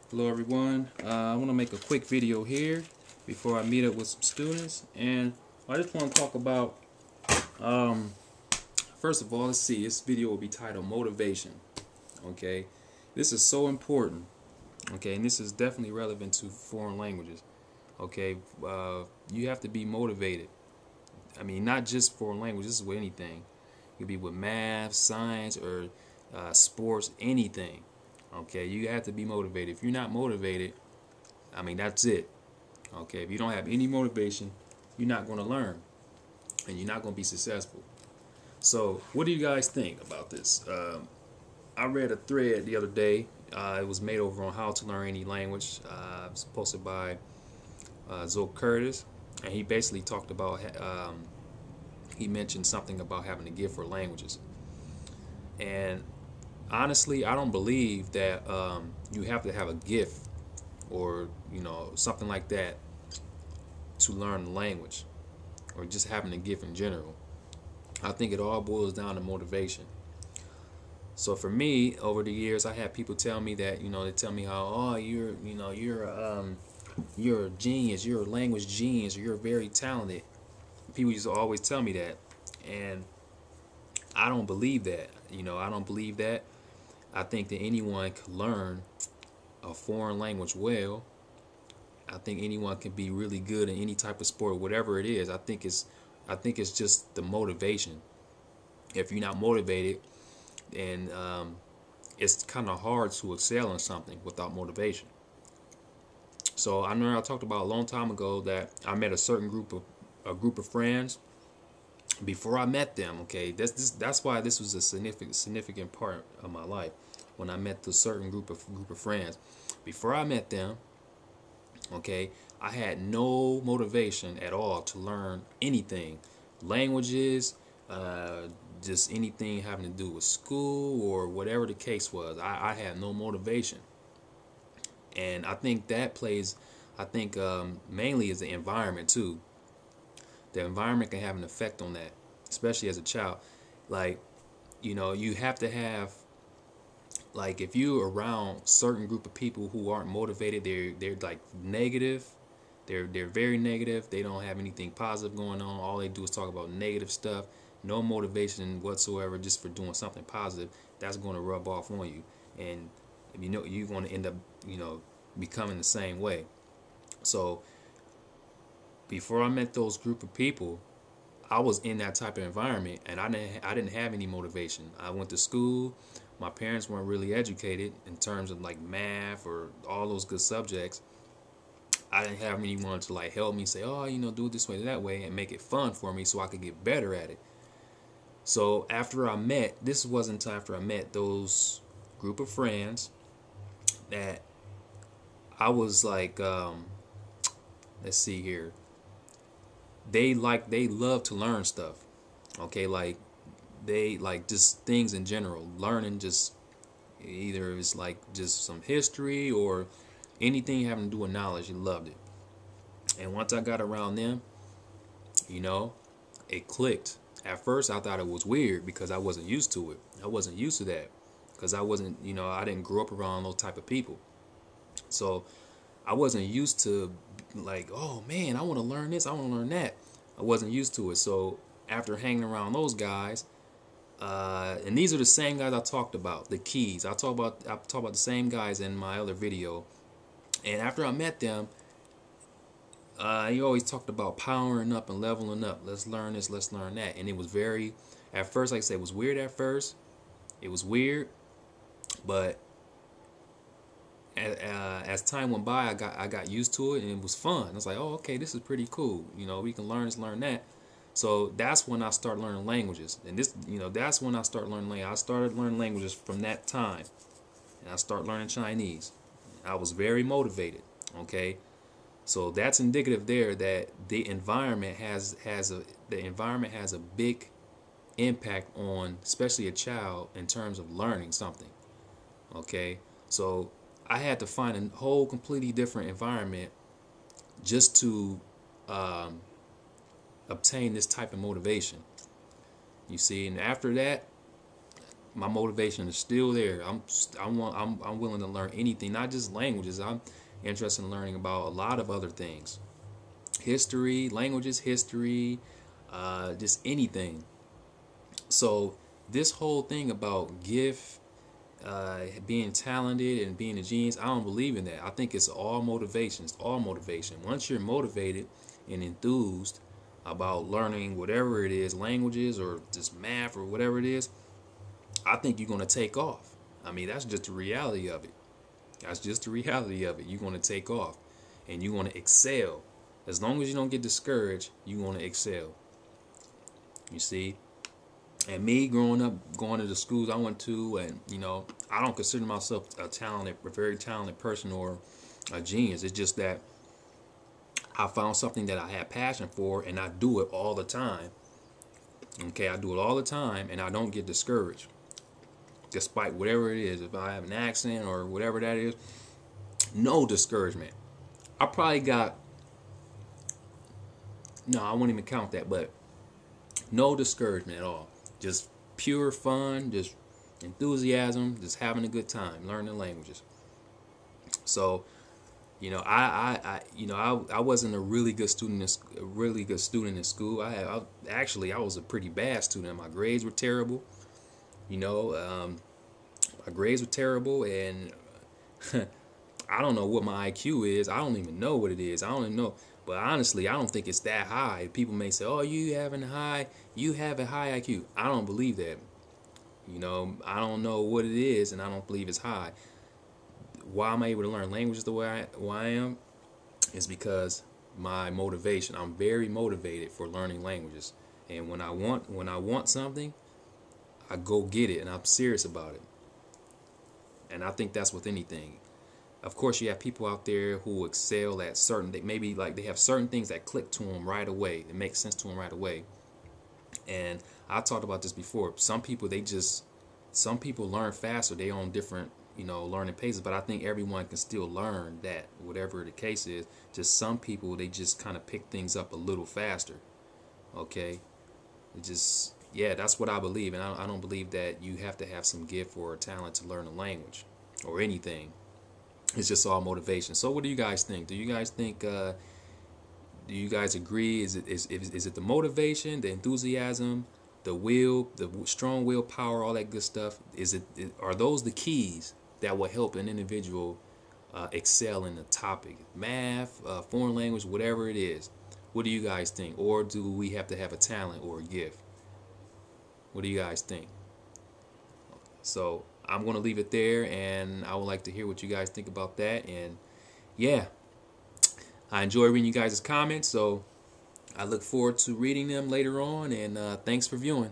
Hello everyone, I want to make a quick video here before I meet up with some students, and I just want to talk about first of all, let's see, this video will be titled motivation. Okay, this is so important. Okay, and this is definitely relevant to foreign languages. Okay, you have to be motivated. I mean, not just foreign language, this is with anything. It could be with math, science, or sports, anything. Okay, you have to be motivated. If you're not motivated, I mean, that's it. Okay, if you don't have any motivation, you're not going to learn, and you're not going to be successful. So, what do you guys think about this? I read a thread the other day. It was made over on how to learn any language. It was posted by Zoe Curtis, and he basically talked about. He mentioned something about having a gift for languages, and honestly, I don't believe that you have to have a gift or something like that to learn the language, or just having a gift in general. I think it all boils down to motivation. So for me, over the years, I had people tell me that they tell me how you're a genius, you're a language genius, or you're very talented. People used to always tell me that, and I don't believe that. I don't believe that. I think that anyone can learn a foreign language well. I think anyone can be really good in any type of sport, whatever it is. I think it's just the motivation. If you're not motivated, then it's kind of hard to excel in something without motivation. So I know I talked about a long time ago that I met a certain group of friends. Before I met them, okay, that's why this was a significant part of my life. When I met the certain group of friends, before I met them, okay, I had no motivation at all to learn anything, languages, just anything having to do with school or whatever the case was. I had no motivation, and I think that plays. I think mainly is the environment too. The environment can have an effect on that, especially as a child. Like, you have to have, like, if you're around certain group of people who aren't motivated, they're like negative. They're very negative. They don't have anything positive going on. All they do is talk about negative stuff. No motivation whatsoever, just for doing something positive. That's going to rub off on you, and you're going to end up becoming the same way. So before I met those group of people, I was in that type of environment, and I didn't have any motivation. I went to school. My parents weren't really educated in terms of like math or all those good subjects. I didn't have anyone to like help me say, oh, do it this way, that way, and make it fun for me so I could get better at it. So this wasn't until after I met those group of friends that I was like, let's see here. They love to learn stuff. Okay, like they like just things in general. Learning just either it's like just some history or anything having to do with knowledge. He loved it. And once I got around them, it clicked. At first I thought it was weird because I wasn't used to it. I wasn't used to that because I wasn't, I didn't grow up around those type of people. So I wasn't used to like, oh man, I want to learn this, I want to learn that. I wasn't used to it. So after hanging around those guys, and these are the same guys I talked about, the keys. I talk about the same guys in my other video. And after I met them, he always talked about powering up and leveling up. Let's learn this, let's learn that. And it was at first, like I said, it was weird at first. It was weird, but as time went by, I got used to it, and it was fun. I was like, oh, okay, this is pretty cool. We can learn this, learn that. So that's when I started learning languages, and that's when I started learning language. I started learning languages from that time, and I started learning Chinese. I was very motivated. Okay, so that's indicative there that the environment has a big impact on, especially a child, in terms of learning something. Okay, so I had to find a whole completely different environment just to obtain this type of motivation. You see, and after that, my motivation is still there. I'm willing to learn anything, not just languages. I'm interested in learning about a lot of other things. History, languages, history, just anything. So this whole thing about gift, being talented and being a genius, I don't believe in that. I think it's all motivation. It's all motivation. Once you're motivated and enthused about learning whatever it is, languages or just math or whatever it is, I think you're going to take off. I mean, that's just the reality of it. That's just the reality of it. You're going to take off and you're going to excel. As long as you don't get discouraged, you're going to excel. You see? And me growing up, going to the schools I went to, and I don't consider myself a very talented person or a genius. It's just that I found something that I had passion for, and I do it all the time. Okay, I do it all the time, and I don't get discouraged, despite whatever it is. If I have an accent or whatever that is, no discouragement. I probably got, no, I won't even count that, but no discouragement at all. Just pure fun, just enthusiasm, just having a good time, learning languages. So, I wasn't a really good student, in school. I was a pretty bad student. My grades were terrible. My grades were terrible, and I don't know what my IQ is. I don't even know what it is. I don't even know. But honestly, I don't think it's that high. People may say, "Oh, you have a high IQ." I don't believe that. I don't know what it is, and I don't believe it's high. Why am I able to learn languages the way I am? Is because my motivation. I'm very motivated for learning languages, and when I want something, I go get it, and I'm serious about it. And I think that's with anything. Of course, you have people out there who excel at certain, maybe like they have certain things that click to them right away. It makes sense to them right away. And I talked about this before. Some people learn faster. They on different, learning paces. But I think everyone can still learn that, whatever the case is. Just some people, they just kind of pick things up a little faster. Okay, that's what I believe. And I don't believe that you have to have some gift or a talent to learn a language or anything. It's just all motivation. So what do you guys think? Do you guys agree? Is it the motivation, the enthusiasm, the will, the strong willpower, all that good stuff? Are those the keys that will help an individual excel in the topic, math, foreign language, whatever it is? What do you guys think? Or do we have to have a talent or a gift? What do you guys think? So I'm going to leave it there, and I would like to hear what you guys think about that. And yeah, I enjoy reading you guys' comments, so I look forward to reading them later on, and thanks for viewing.